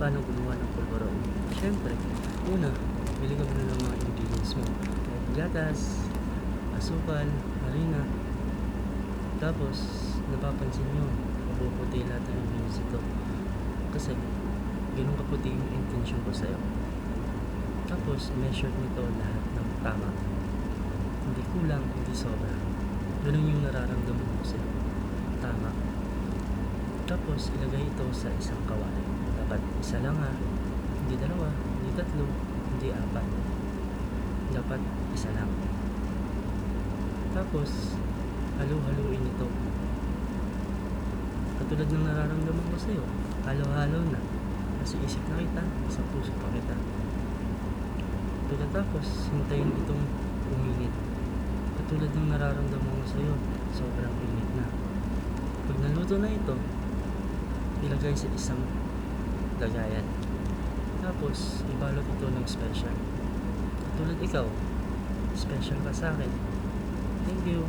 Paano gumawa ng pulveron? Siyempre, una, bili ka muna ng mga ingredients mo. Like gatas, asukal, harina. Tapos, napapansin nyo, mapuputi lahat ng ingredients ito. Kasi, ganun kaputi yung intention ko sa'yo. Tapos, measure nito lahat ng tama. Hindi kulang, hindi sobra. Ganun yung nararamdaman ko sa'yo. Tama. Tapos, ilagay ito sa isang kawali. Dapat isa lang ha. Hindi dalawa, hindi tatlo, hindi apat. Dapat isa lang. Tapos, halu-haluin ito. Katulad ng nararamdaman ko sa'yo. Halo-halo na. Kasi isip na kita, sa puso pa kita. Pagkatapos, hintayin itong uminit. Katulad ng nararamdaman ko sa'yo, sobrang init na. Pag naluto na ito, ilagay sa isang lagayan. Tapos, ibalot ito ng special. Katulad ikaw, special ka sa akin. Thank you.